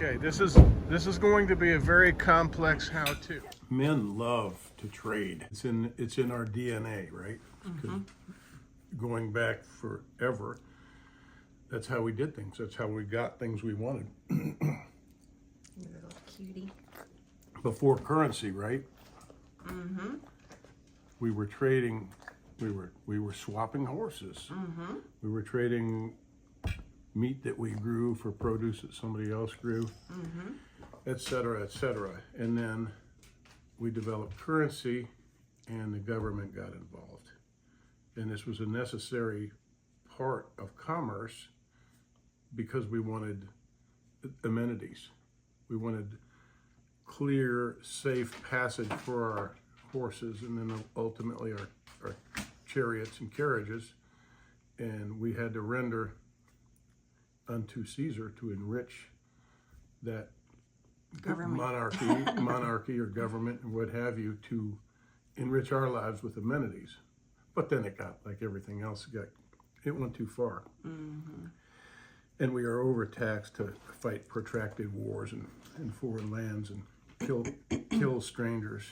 Okay, this is going to be a very complex how-to. Men love to trade. It's in our DNA, right? Going back forever, that's how we did things. That's how we got things we wanted. You little cutie. Before currency, right? We were trading. We were swapping horses. We were trading meat that we grew for produce that somebody else grew, et cetera, et cetera. And then we developed currency and the government got involved. And this was a necessary part of commerce because we wanted amenities. We wanted clear, safe passage for our horses and then ultimately our chariots and carriages. And we had to render unto Caesar to enrich that monarchy or government and what have you, to enrich our lives with amenities. But then it got, like everything else, it went too far. And we are overtaxed to fight protracted wars in foreign lands and kill strangers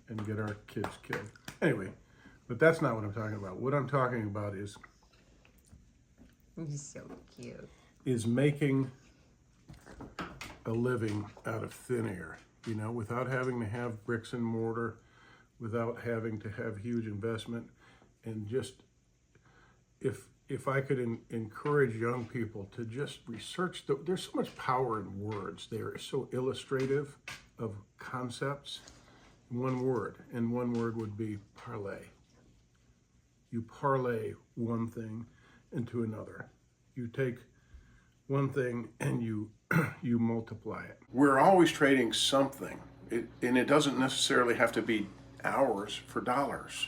and get our kids killed. Anyway, but that's not what I'm talking about. What I'm talking about is He's so cute. Is making a living out of thin air, without having to have bricks and mortar, without having to have huge investment. And just, if I could encourage young people to just research, there's so much power in words. They're so illustrative of concepts. One word, and one word would be parlay. You parlay one thing into another. You take one thing and you multiply it. We're always trading something, and it doesn't necessarily have to be hours for dollars.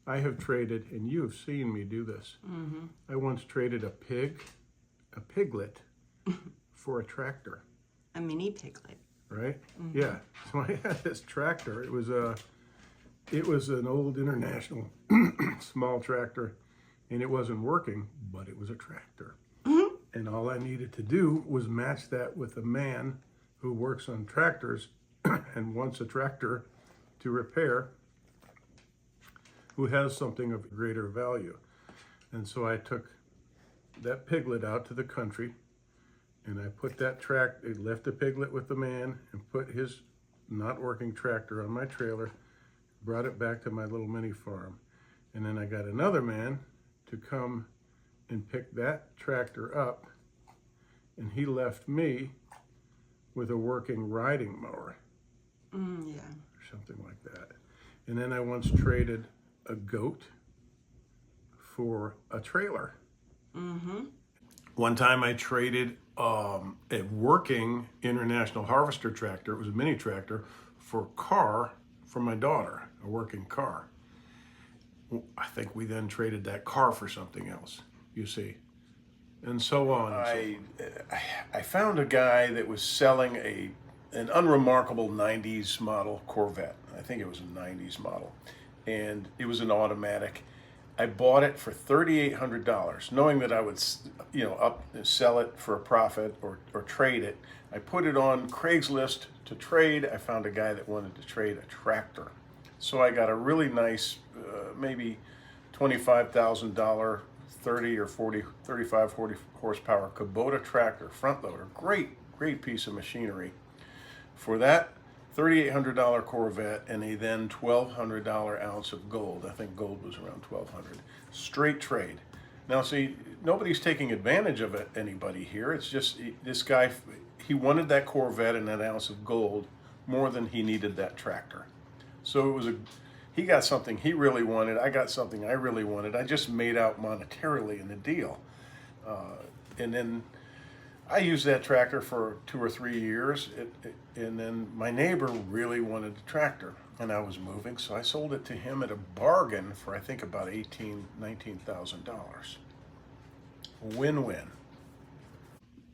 I have traded, and you have seen me do this. I once traded a piglet, for a tractor. A mini piglet. Right? Yeah. So I had this tractor. It was an old International small tractor, and it wasn't working, but it was a tractor. And all I needed to do was match that with a man who works on tractors and wants a tractor to repair, who has something of greater value. And so I took that piglet out to the country, and I put left the piglet with the man and put his not working tractor on my trailer, brought it back to my little mini farm. And then I got another man to come and pick that tractor up, and he left me with a working riding mower. Yeah. Or something like that. And then I once traded a goat for a trailer. One time I traded a working International Harvester tractor, it was a mini tractor, for a car for my daughter, a working car. I think we then traded that car for something else, you see, and so on. I found a guy that was selling an unremarkable 90s model Corvette. I think it was a 90s model, and it was an automatic. I bought it for $3,800, knowing that I would, sell it for a profit or trade it. I put it on Craigslist to trade. I found a guy that wanted to trade a tractor. So I got a really nice, maybe $25,000, 30 or 40, 35, 40 horsepower Kubota tractor, front loader. Great piece of machinery. For that $3,800 Corvette and a then $1,200 ounce of gold. I think gold was around $1,200. Straight trade. Now see, nobody's taking advantage of anybody here. It's just this guy, he wanted that Corvette and that ounce of gold more than he needed that tractor. So he got something he really wanted. I got something I really wanted. I just made out monetarily in the deal. And then I used that tractor for 2 or 3 years, and then my neighbor really wanted the tractor, and I was moving, so I sold it to him at a bargain for I think about $19,000. Win-win.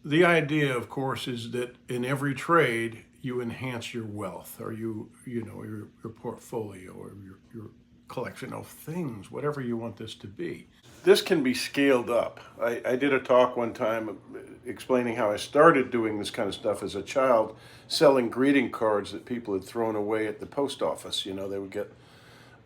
The idea, of course, is that in every trade you enhance your wealth, or your portfolio, or your collection of things, whatever you want this to be. this can be scaled up. I did a talk one time explaining how I started doing this kind of stuff as a child, selling greeting cards that people had thrown away at the post office. You know, they would get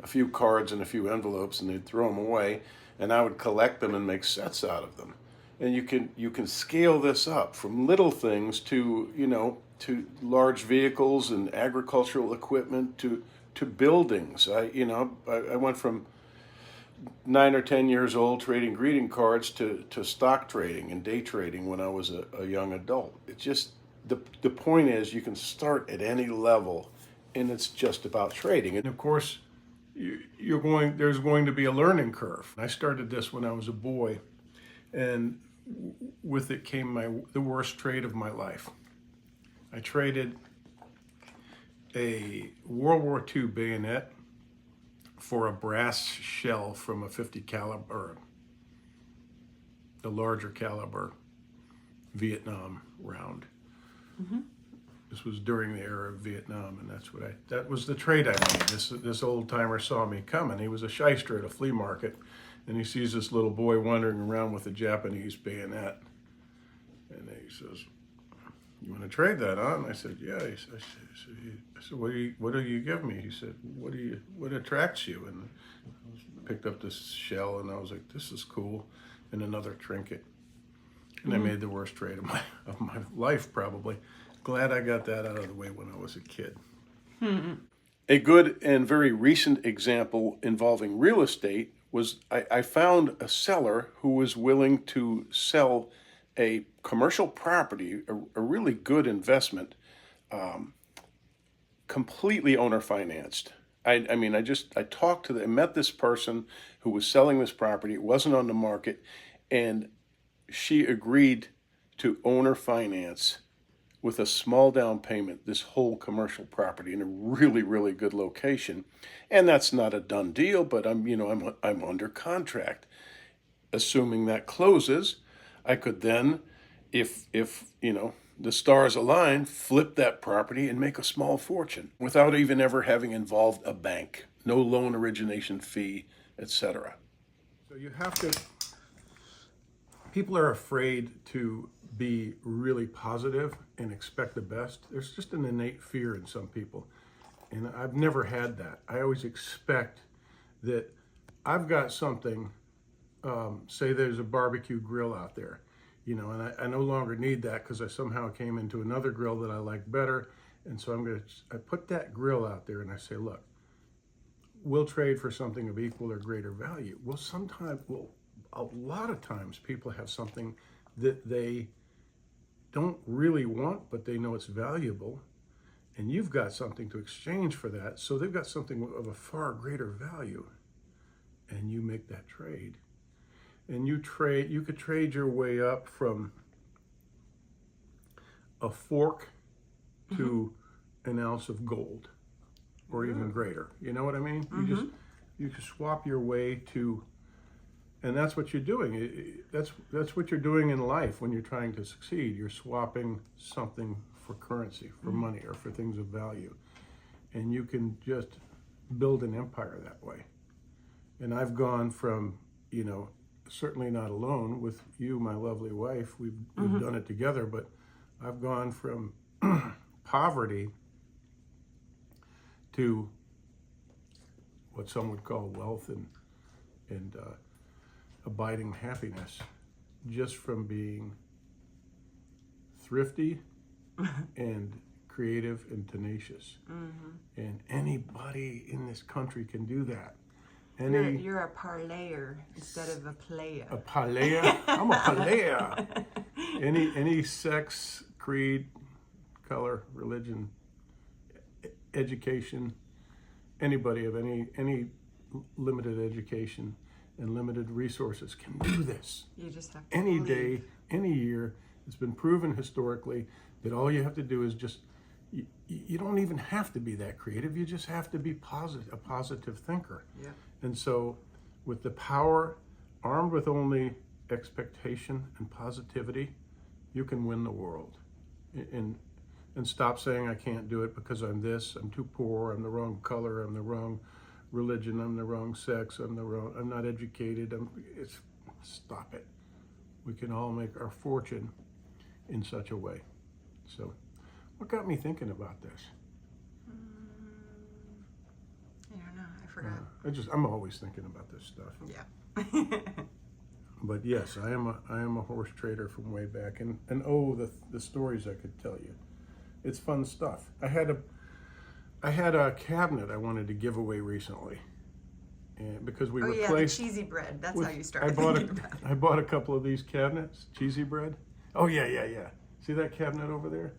a few cards and a few envelopes and they'd throw them away, and I would collect them and make sets out of them. And you can scale this up from little things to, you know, to large vehicles and agricultural equipment to buildings. I went from 9 or 10 years old trading greeting cards to stock trading and day trading when I was a young adult. It's just the point is you can start at any level, and it's just about trading. And of course, there's going to be a learning curve. I started this when I was a boy, and with it came the worst trade of my life. I traded a World War II bayonet for a brass shell from a 50 caliber, the larger caliber Vietnam round. Mm-hmm. This was during the era of Vietnam, and that was the trade I made. This old timer saw me coming. He was a shyster at a flea market, and he sees this little boy wandering around with a Japanese bayonet, and he says, "You want to trade that, huh?" And I said, "Yeah." I said, "What do you give me?" He said, "What attracts you?" And I picked up this shell, and I was like, "This is cool," and another trinket, and I made the worst trade of my life probably. Glad I got that out of the way when I was a kid. A good and very recent example involving real estate was I found a seller who was willing to sell a commercial property, a really good investment, completely owner financed. I talked to I met this person who was selling this property. It wasn't on the market, and she agreed to owner finance with a small down payment this whole commercial property in a really, really good location. And that's not a done deal, but I'm under contract. Assuming that closes, I could then, if the stars align, flip that property and make a small fortune without even ever having involved a bank. No loan origination fee, etc. So you have to. People are afraid to be really positive and expect the best. There's just an innate fear in some people. And I've never had that. I always expect that I've got something, say there's a barbecue grill out there, and I no longer need that because I somehow came into another grill that I like better. And so I put that grill out there and I say, look, we'll trade for something of equal or greater value. A lot of times people have something that they don't really want, but they know it's valuable, and you've got something to exchange for that. So they've got something of a far greater value, and you make that trade. And you could trade your way up from a fork to an ounce of gold, or even greater. You know what I mean? You can swap your way to. And that's what you're doing. That's what you're doing in life when you're trying to succeed. You're swapping something for currency, for money, or for things of value. And you can just build an empire that way. And I've gone from, certainly not alone with you, my lovely wife. We've done it together, but I've gone from poverty to what some would call wealth and abiding happiness, just from being thrifty and creative and tenacious. And anybody in this country can do that. You're a parlayer instead of a player. A parlayer? I'm a parlayer. Any sex, creed, color, religion, education, anybody of any limited education and limited resources can do this. You just have to any believe. Day, any year. It's been proven historically that all you have to do is just, you don't even have to be that creative. You just have to be a positive thinker. Yeah. And so with the power, armed with only expectation and positivity, you can win the world. And stop saying I can't do it because I'm this, I'm too poor, I'm the wrong color, I'm the wrong religion, I'm the wrong sex, I'm not educated. It's stop it. We can all make our fortune in such a way. So, what got me thinking about this? I don't know. I forgot. I'm always thinking about this stuff. Yeah. But yes, I am a horse trader from way back, and oh, the stories I could tell you. It's fun stuff. I had a cabinet I wanted to give away recently, and because we replaced the cheesy bread. That's how you started. I bought a couple of these cabinets, cheesy bread. Oh yeah. See that cabinet over there?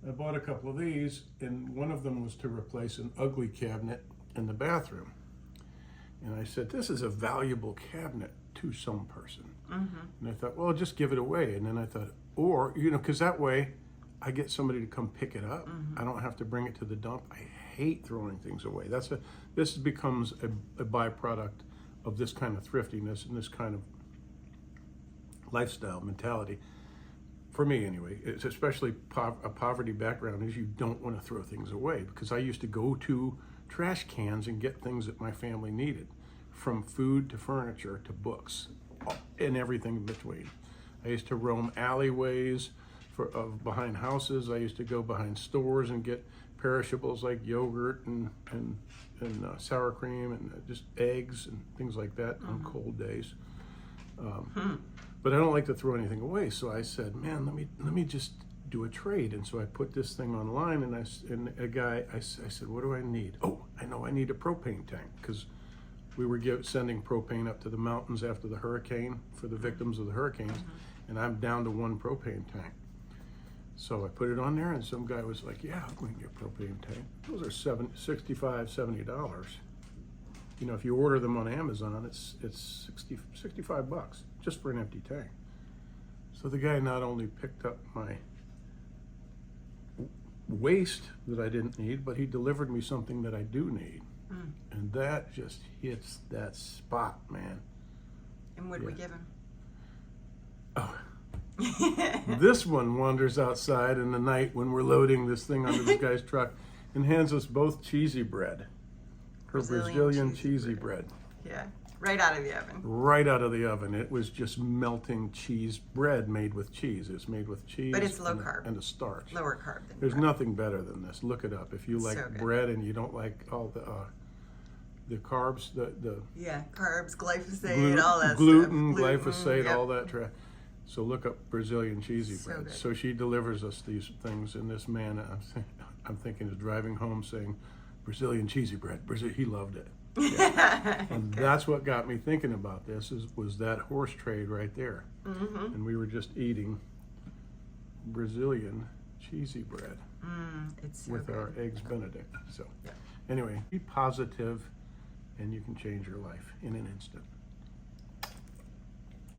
I bought a couple of these, and one of them was to replace an ugly cabinet in the bathroom. And I said, this is a valuable cabinet to some person. Mm-hmm. And I thought, well, just give it away. And then I thought, or, because that way I get somebody to come pick it up. Mm-hmm. I don't have to bring it to the dump. I hate throwing things away. This becomes a byproduct of this kind of thriftiness and this kind of lifestyle mentality. For me, anyway, it's especially a poverty background, is you don't want to throw things away, because I used to go to trash cans and get things that my family needed, from food to furniture to books and everything in between. I used to roam alleyways behind houses. I used to go behind stores and get perishables like yogurt and sour cream and just eggs and things like that on cold days. But I don't like to throw anything away, so I said, man, let me just do a trade. And so I put this thing online, and I said, what do I need? Oh, I know, I need a propane tank, because we were sending propane up to the mountains after the hurricane for the victims of the hurricanes, and I'm down to one propane tank. So I put it on there, and some guy was like, yeah, we can get a propane tank. Those are $65, $70. If you order them on Amazon, it's $65 just for an empty tank. So the guy not only picked up my waste that I didn't need, but he delivered me something that I do need. And that just hits that spot, man. And what did we give him? Oh. This one wanders outside in the night when we're loading this thing onto this guy's truck and hands us both cheesy bread. Her Brazilian cheesy bread. Yeah, right out of the oven. Right out of the oven. It was just melting cheese bread made with cheese. It's made with cheese. But it's low carb. And a starch. Lower carb than There's bread. nothing better than this. Look it up. If you like bread and you don't like all the carbs, carbs, glyphosate, all that gluten, stuff. glyphosate, all that trash. So look up Brazilian cheesy bread. Good. So she delivers us these things, and this man, I'm thinking, is driving home saying, Brazilian cheesy bread. He loved it. Yeah. And that's what got me thinking about this, was that horse trade right there. Mm-hmm. And we were just eating Brazilian cheesy bread with our eggs Benedict. So anyway, be positive, and you can change your life in an instant.